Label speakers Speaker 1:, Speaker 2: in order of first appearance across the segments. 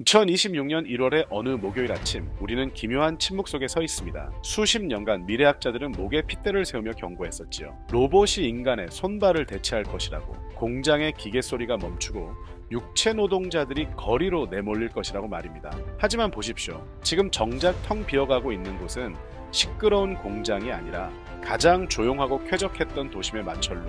Speaker 1: 2026년 1월의 어느 목요일 아침, 우리는 기묘한 침묵 속에 서 있습니다. 수십 년간 미래학자들은 목에 핏대를 세우며 경고했었지요. 로봇이 인간의 손발을 대체할 것이라고, 공장의 기계 소리가 멈추고 육체 노동자들이 거리로 내몰릴 것이라고 말입니다. 하지만 보십시오. 지금 정작 텅 비어가고 있는 곳은 시끄러운 공장이 아니라 가장 조용하고 쾌적했던 도심의 마천루,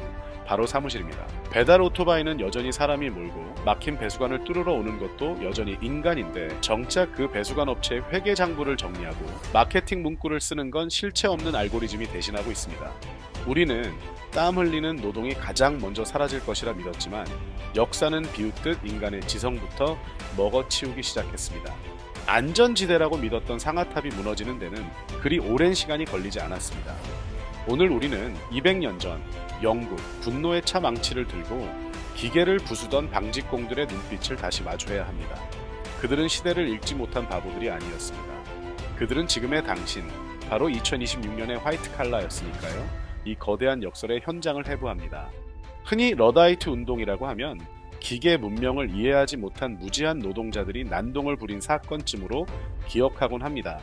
Speaker 1: 바로 사무실입니다. 배달 오토바이는 여전히 사람이 몰고 막힌 배수관을 뚫으러 오는 것도 여전히 인간인데, 정작 그 배수관 업체의 회계 장부를 정리하고 마케팅 문구를 쓰는 건 실체 없는 알고리즘이 대신하고 있습니다. 우리는 땀 흘리는 노동이 가장 먼저 사라질 것이라 믿었지만, 역사는 비웃듯 인간의 지성부터 먹어치우기 시작했습니다. 안전지대라고 믿었던 상아탑이 무너지는 데는 그리 오랜 시간이 걸리지 않았습니다. 오늘 우리는 200년 전 영국 분노의 차 망치를 들고 기계를 부수던 방직공들의 눈빛을 다시 마주해야 합니다. 그들은 시대를 읽지 못한 바보들이 아니었습니다. 그들은 지금의 당신, 바로 2026년의 화이트 칼라였으니까요. 이 거대한 역설의 현장을 해부합니다. 흔히 러다이트 운동이라고 하면 기계 문명을 이해하지 못한 무지한 노동자들이 난동을 부린 사건쯤으로 기억하곤 합니다.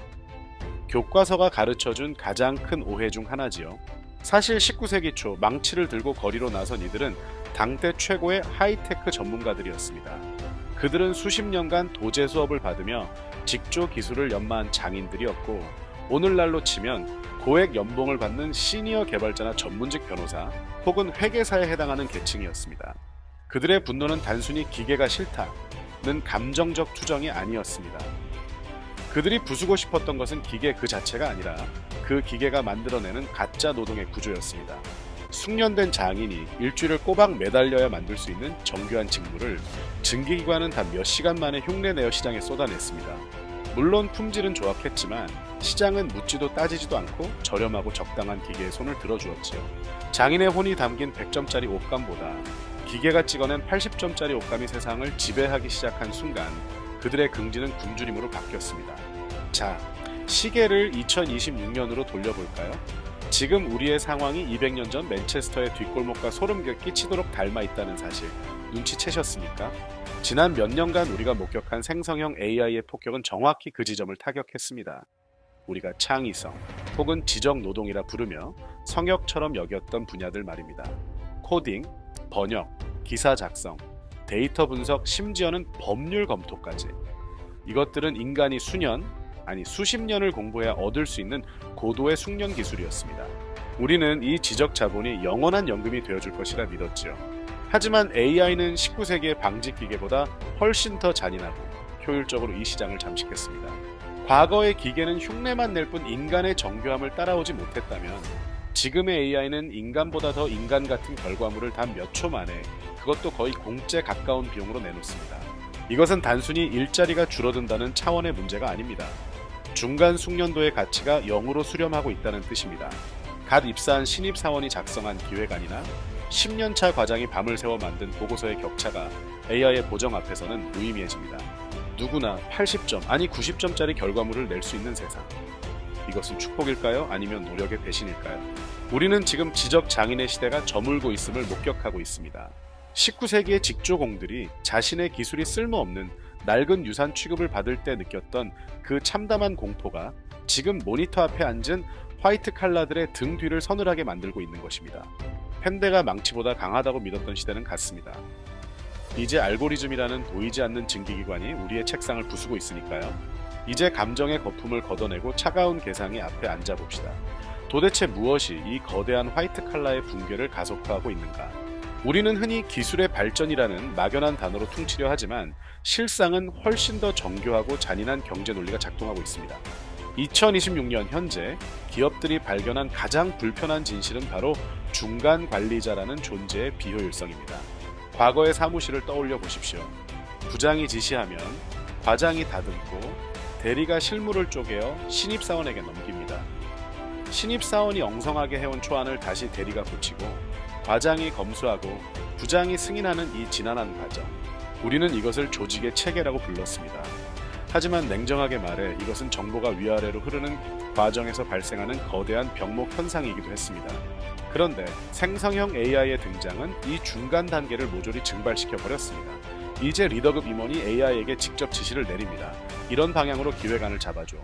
Speaker 1: 교과서가 가르쳐준 가장 큰 오해 중 하나지요. 사실 19세기 초 망치를 들고 거리로 나선 이들은 당대 최고의 하이테크 전문가들이었습니다. 그들은 수십 년간 도제 수업을 받으며 직조 기술을 연마한 장인들이었고, 오늘날로 치면 고액 연봉을 받는 시니어 개발자나 전문직 변호사 혹은 회계사에 해당하는 계층이었습니다. 그들의 분노는 단순히 기계가 싫다는 감정적 투정이 아니었습니다. 그들이 부수고 싶었던 것은 기계 그 자체가 아니라 그 기계가 만들어내는 가짜 노동의 구조였습니다. 숙련된 장인이 일주일을 꼬박 매달려야 만들 수 있는 정교한 직무를 증기기관은 단 몇 시간 만에 흉내내어 시장에 쏟아냈습니다. 물론 품질은 좋았겠지만 시장은 묻지도 따지지도 않고 저렴하고 적당한 기계에 손을 들어주었지요. 장인의 혼이 담긴 100점짜리 옷감보다 기계가 찍어낸 80점짜리 옷감이 세상을 지배하기 시작한 순간, 그들의 긍지는 굶주림으로 바뀌었습니다. 자, 시계를 2026년으로 돌려볼까요? 지금 우리의 상황이 200년 전 맨체스터의 뒷골목과 소름이 끼치도록 닮아 있다는 사실 눈치채셨습니까? 지난 몇 년간 우리가 목격한 생성형 AI의 폭격은 정확히 그 지점을 타격했습니다. 우리가 창의성 혹은 지적 노동이라 부르며 성역처럼 여겼던 분야들 말입니다. 코딩, 번역, 기사 작성, 데이터 분석, 심지어는 법률 검토까지. 이것들은 인간이 수년, 아니 수십 년을 공부해야 얻을 수 있는 고도의 숙련 기술이었습니다. 우리는 이 지적 자본이 영원한 연금이 되어줄 것이라 믿었지요. 하지만 AI는 19세기의 방직 기계보다 훨씬 더 잔인하고 효율적으로 이 시장을 잠식했습니다. 과거의 기계는 흉내만 낼 뿐 인간의 정교함을 따라오지 못했다면, 지금의 AI는 인간보다 더 인간 같은 결과물을 단 몇 초 만에, 그것도 거의 공짜에 가까운 비용으로 내놓습니다. 이것은 단순히 일자리가 줄어든다는 차원의 문제가 아닙니다. 중간 숙련도의 가치가 0으로 수렴하고 있다는 뜻입니다. 갓 입사한 신입사원이 작성한 기획안이나 10년차 과장이 밤을 새워 만든 보고서의 격차가 AI의 보정 앞에서는 무의미해집니다. 누구나 80점, 아니 90점짜리 결과물을 낼 수 있는 세상. 이것은 축복일까요? 아니면 노력의 배신일까요? 우리는 지금 지적 장인의 시대가 저물고 있음을 목격하고 있습니다. 19세기의 직조공들이 자신의 기술이 쓸모없는 낡은 유산 취급을 받을 때 느꼈던 그 참담한 공포가 지금 모니터 앞에 앉은 화이트 칼라들의 등 뒤를 서늘하게 만들고 있는 것입니다. 펜대가 망치보다 강하다고 믿었던 시대는 갔습니다. 이제 알고리즘이라는 보이지 않는 증기기관이 우리의 책상을 부수고 있으니까요. 이제 감정의 거품을 걷어내고 차가운 계상의 앞에 앉아봅시다. 도대체 무엇이 이 거대한 화이트 칼라의 붕괴를 가속화하고 있는가? 우리는 흔히 기술의 발전이라는 막연한 단어로 퉁치려 하지만 실상은 훨씬 더 정교하고 잔인한 경제 논리가 작동하고 있습니다. 2026년 현재 기업들이 발견한 가장 불편한 진실은 바로 중간 관리자라는 존재의 비효율성입니다. 과거의 사무실을 떠올려 보십시오. 부장이 지시하면 과장이 다듬고 대리가 실무를 쪼개어 신입사원에게 넘깁니다. 신입사원이 엉성하게 해온 초안을 다시 대리가 고치고 과장이 검수하고 부장이 승인하는 이 지난한 과정. 우리는 이것을 조직의 체계라고 불렀습니다. 하지만 냉정하게 말해 이것은 정보가 위아래로 흐르는 과정에서 발생하는 거대한 병목 현상이기도 했습니다. 그런데 생성형 AI의 등장은 이 중간 단계를 모조리 증발시켜 버렸습니다. 이제 리더급 임원이 AI에게 직접 지시를 내립니다. 이런 방향으로 기획안을 잡아줘.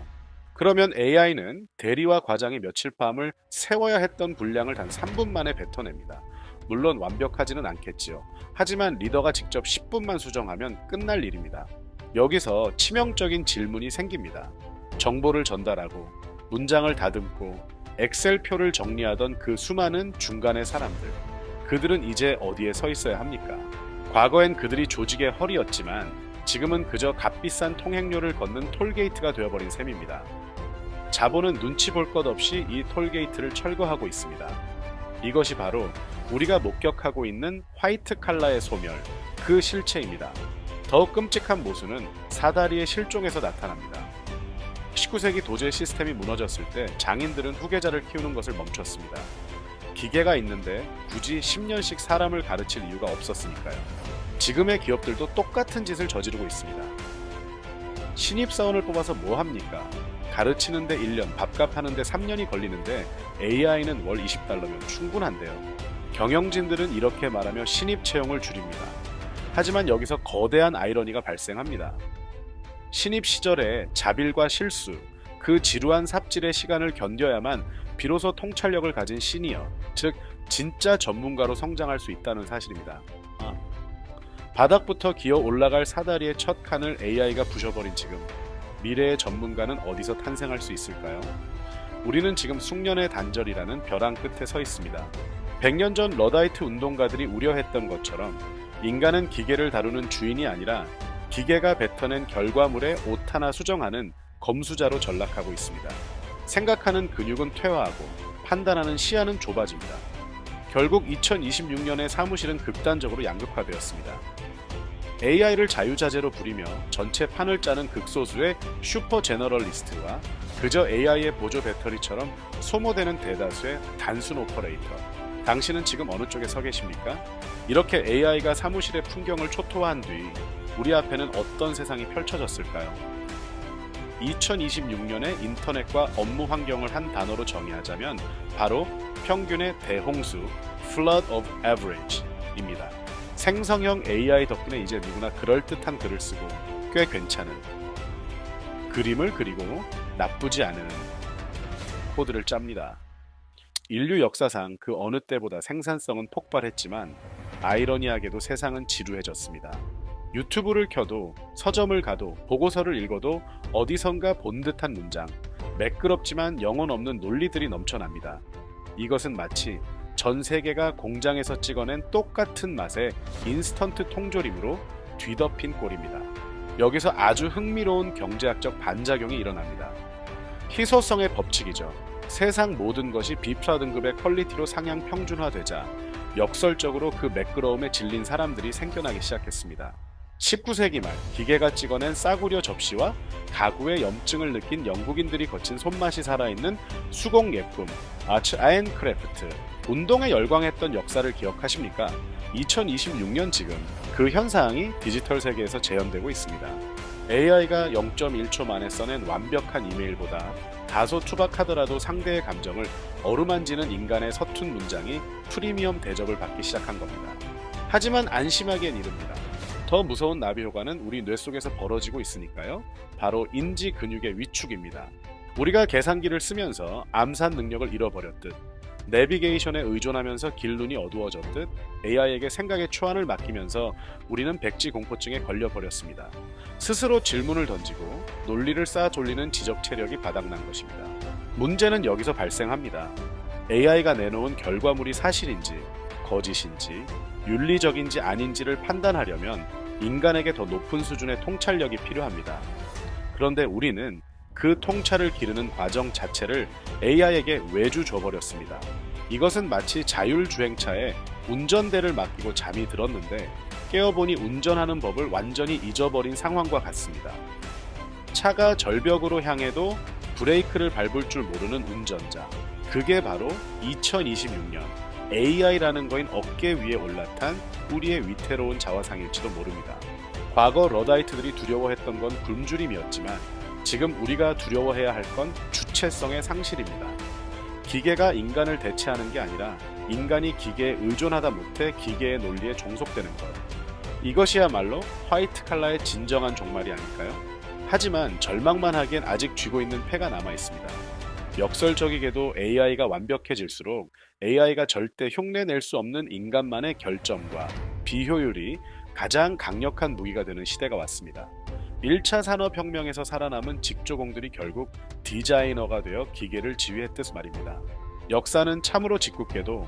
Speaker 1: 그러면 AI는 대리와 과장이 며칠 밤을 세워야 했던 분량을 단 3분 만에 뱉어냅니다. 물론 완벽하지는 않겠지요. 하지만 리더가 직접 10분만 수정하면 끝날 일입니다. 여기서 치명적인 질문이 생깁니다. 정보를 전달하고 문장을 다듬고 엑셀표를 정리하던 그 수많은 중간의 사람들. 그들은 이제 어디에 서 있어야 합니까? 과거엔 그들이 조직의 허리였지만 지금은 그저 값비싼 통행료를 걷는 톨게이트가 되어버린 셈입니다. 자본은 눈치 볼 것 없이 이 톨게이트를 철거하고 있습니다. 이것이 바로 우리가 목격하고 있는 화이트 칼라의 소멸, 그 실체입니다. 더욱 끔찍한 모순은 사다리의 실종에서 나타납니다. 19세기 도제 시스템이 무너졌을 때 장인들은 후계자를 키우는 것을 멈췄습니다. 기계가 있는데 굳이 10년씩 사람을 가르칠 이유가 없었으니까요. 지금의 기업들도 똑같은 짓을 저지르고 있습니다. 신입사원을 뽑아서 뭐 합니까? 가르치는데 1년, 밥값 하는데 3년이 걸리는데 AI는 월 20달러면 충분한데요. 경영진들은 이렇게 말하며 신입 채용을 줄입니다. 하지만 여기서 거대한 아이러니가 발생합니다. 신입 시절에 자빌과 실수, 그 지루한 삽질의 시간을 견뎌야만 비로소 통찰력을 가진 시니어, 즉 진짜 전문가로 성장할 수 있다는 사실입니다. 바닥부터 기어 올라갈 사다리의 첫 칸을 AI가 부셔버린 지금, 미래의 전문가는 어디서 탄생할 수 있을까요? 우리는 지금 숙련의 단절이라는 벼랑 끝에 서 있습니다. 100년 전 러다이트 운동가들이 우려했던 것처럼 인간은 기계를 다루는 주인이 아니라 기계가 뱉어낸 결과물에 오타나 수정하는 검수자로 전락하고 있습니다. 생각하는 근육은 퇴화하고 판단하는 시야는 좁아집니다. 결국 2026년에 사무실은 극단적으로 양극화되었습니다. AI를 자유자재로 부리며 전체 판을 짜는 극소수의 슈퍼 제너럴리스트와 그저 AI의 보조 배터리처럼 소모되는 대다수의 단순 오퍼레이터. 당신은 지금 어느 쪽에 서 계십니까? 이렇게 AI가 사무실의 풍경을 초토화한 뒤 우리 앞에는 어떤 세상이 펼쳐졌을까요? 2026년의 인터넷과 업무 환경을 한 단어로 정의하자면 바로 평균의 대홍수, flood of average입니다. 생성형 AI 덕분에 이제 누구나 그럴듯한 글을 쓰고 꽤 괜찮은 그림을 그리고 나쁘지 않은 코드를 짭니다. 인류 역사상 그 어느 때보다 생산성은 폭발했지만 아이러니하게도 세상은 지루해졌습니다. 유튜브를 켜도 서점을 가도 보고서를 읽어도 어디선가 본 듯한 문장, 매끄럽지만 영혼 없는 논리들이 넘쳐납니다. 이것은 마치 전 세계가 공장에서 찍어낸 똑같은 맛의 인스턴트 통조림으로 뒤덮인 꼴입니다. 여기서 아주 흥미로운 경제학적 반작용이 일어납니다. 희소성의 법칙이죠. 세상 모든 것이 B+ 등급의 퀄리티로 상향 평준화되자 역설적으로 그 매끄러움에 질린 사람들이 생겨나기 시작했습니다. 19세기 말 기계가 찍어낸 싸구려 접시와 가구의 염증을 느낀 영국인들이 거친 손맛이 살아있는 수공예품 아츠 앤 크래프트, 운동에 열광했던 역사를 기억하십니까? 2026년 지금 그 현상이 디지털 세계에서 재현되고 있습니다. AI가 0.1초 만에 써낸 완벽한 이메일보다 다소 투박하더라도 상대의 감정을 어루만지는 인간의 서툰 문장이 프리미엄 대접을 받기 시작한 겁니다. 하지만 안심하기엔 이릅니다. 더 무서운 나비 효과는 우리 뇌 속에서 벌어지고 있으니까요. 바로 인지 근육의 위축입니다. 우리가 계산기를 쓰면서 암산 능력을 잃어버렸듯, 내비게이션에 의존하면서 길눈이 어두워졌듯 AI에게 생각의 초안을 맡기면서 우리는 백지 공포증에 걸려버렸습니다. 스스로 질문을 던지고 논리를 쌓아 돌리는 지적 체력이 바닥난 것입니다. 문제는 여기서 발생합니다. AI가 내놓은 결과물이 사실인지 거짓인지 윤리적인지 아닌지를 판단하려면 인간에게 더 높은 수준의 통찰력이 필요합니다. 그런데 우리는 그 통찰을 기르는 과정 자체를 AI에게 외주 줘버렸습니다. 이것은 마치 자율주행차에 운전대를 맡기고 잠이 들었는데 깨어보니 운전하는 법을 완전히 잊어버린 상황과 같습니다. 차가 절벽으로 향해도 브레이크를 밟을 줄 모르는 운전자. 그게 바로 2026년 AI라는 거인 어깨 위에 올라탄 우리의 위태로운 자화상일지도 모릅니다. 과거 러다이트들이 두려워했던 건 굶주림이었지만 지금 우리가 두려워해야 할 건 주체성의 상실입니다. 기계가 인간을 대체하는 게 아니라 인간이 기계에 의존하다 못해 기계의 논리에 종속되는 것. 이것이야말로 화이트 칼라의 진정한 종말이 아닐까요? 하지만 절망만 하기엔 아직 쥐고 있는 패가 남아 있습니다. 역설적이게도 AI가 완벽해질수록 AI가 절대 흉내낼 수 없는 인간만의 결점과 비효율이 가장 강력한 무기가 되는 시대가 왔습니다. 1차 산업혁명에서 살아남은 직조공들이 결국 디자이너가 되어 기계를 지휘했듯 말입니다. 역사는 참으로 짓궂게도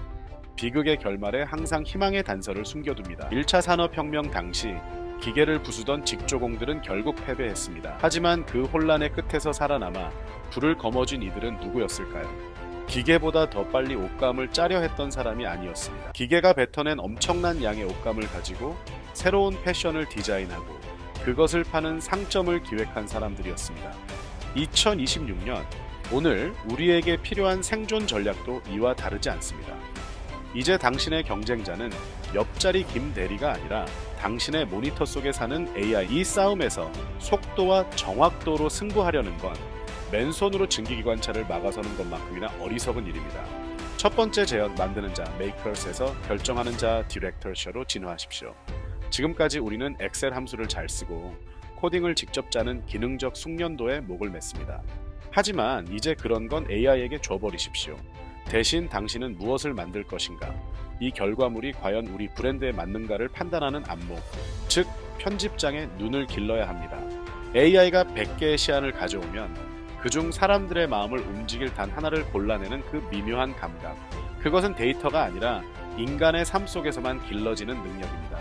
Speaker 1: 비극의 결말에 항상 희망의 단서를 숨겨둡니다. 1차 산업혁명 당시 기계를 부수던 직조공들은 결국 패배했습니다. 하지만 그 혼란의 끝에서 살아남아 불을 거머쥔 이들은 누구였을까요? 기계보다 더 빨리 옷감을 짜려 했던 사람이 아니었습니다. 기계가 뱉어낸 엄청난 양의 옷감을 가지고 새로운 패션을 디자인하고 그것을 파는 상점을 기획한 사람들이었습니다. 2026년 오늘 우리에게 필요한 생존 전략도 이와 다르지 않습니다. 이제 당신의 경쟁자는 옆자리 김 대리가 아니라 당신의 모니터 속에 사는 AI. 이 싸움에서 속도와 정확도로 승부하려는 건 맨손으로 증기기관차를 막아서는 것만큼이나 어리석은 일입니다. 첫 번째 제언 만드는 자 메이커스에서 결정하는 자 디렉터셔로 진화하십시오. 지금까지 우리는 엑셀 함수를 잘 쓰고 코딩을 직접 짜는 기능적 숙련도에 목을 맸습니다. 하지만 이제 그런 건 AI에게 줘버리십시오. 대신 당신은 무엇을 만들 것인가? 이 결과물이 과연 우리 브랜드에 맞는가를 판단하는 안목, 즉 편집장의 눈을 길러야 합니다. AI가 100개의 시안을 가져오면 그중 사람들의 마음을 움직일 단 하나를 골라내는 그 미묘한 감각. 그것은 데이터가 아니라 인간의 삶 속에서만 길러지는 능력입니다.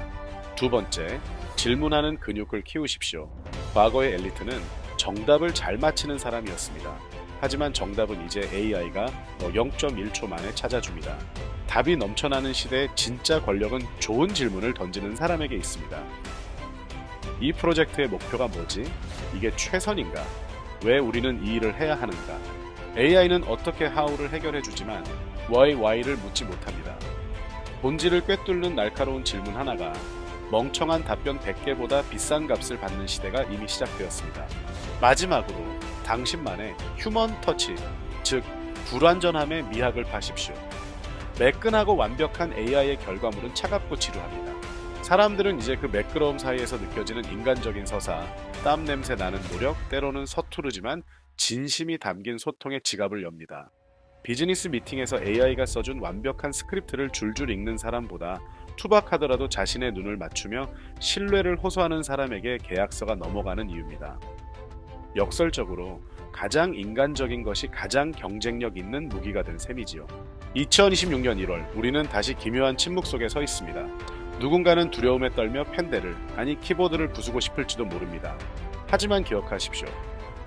Speaker 1: 두 번째, 질문하는 근육을 키우십시오. 과거의 엘리트는 정답을 잘 맞히는 사람이었습니다. 하지만 정답은 이제 AI가 0.1초 만에 찾아줍니다. 답이 넘쳐나는 시대에 진짜 권력은 좋은 질문을 던지는 사람에게 있습니다. 이 프로젝트의 목표가 뭐지? 이게 최선인가? 왜 우리는 이 일을 해야 하는가? AI는 어떻게 how를 해결해주지만 why를 묻지 못합니다. 본질을 꿰뚫는 날카로운 질문 하나가 멍청한 답변 100개보다 비싼 값을 받는 시대가 이미 시작되었습니다. 마지막으로 당신만의 휴먼 터치, 즉 불완전함의 미학을 파십시오. 매끈하고 완벽한 AI의 결과물은 차갑고 지루합니다. 사람들은 이제 그 매끄러움 사이에서 느껴지는 인간적인 서사, 땀 냄새 나는 노력, 때로는 서투르지만 진심이 담긴 소통의 지갑을 엽니다. 비즈니스 미팅에서 AI가 써준 완벽한 스크립트를 줄줄 읽는 사람보다 투박하더라도 자신의 눈을 맞추며 신뢰를 호소하는 사람에게 계약서가 넘어가는 이유입니다. 역설적으로 가장 인간적인 것이 가장 경쟁력 있는 무기가 된 셈이지요. 2026년 1월 우리는 다시 기묘한 침묵 속에 서 있습니다. 누군가는 두려움에 떨며 펜대를, 아니 키보드를 부수고 싶을지도 모릅니다. 하지만 기억하십시오.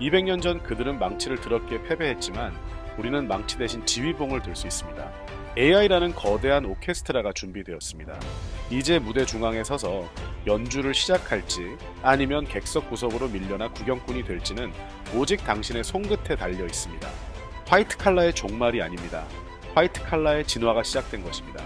Speaker 1: 200년 전 그들은 망치를 드럽게 패배했지만 우리는 망치 대신 지휘봉을 들 수 있습니다. AI라는 거대한 오케스트라가 준비되었습니다. 이제 무대 중앙에 서서 연주를 시작할지 아니면 객석 구석으로 밀려나 구경꾼이 될지는 오직 당신의 손끝에 달려 있습니다. 화이트 칼라의 종말이 아닙니다. 화이트 칼라의 진화가 시작된 것입니다.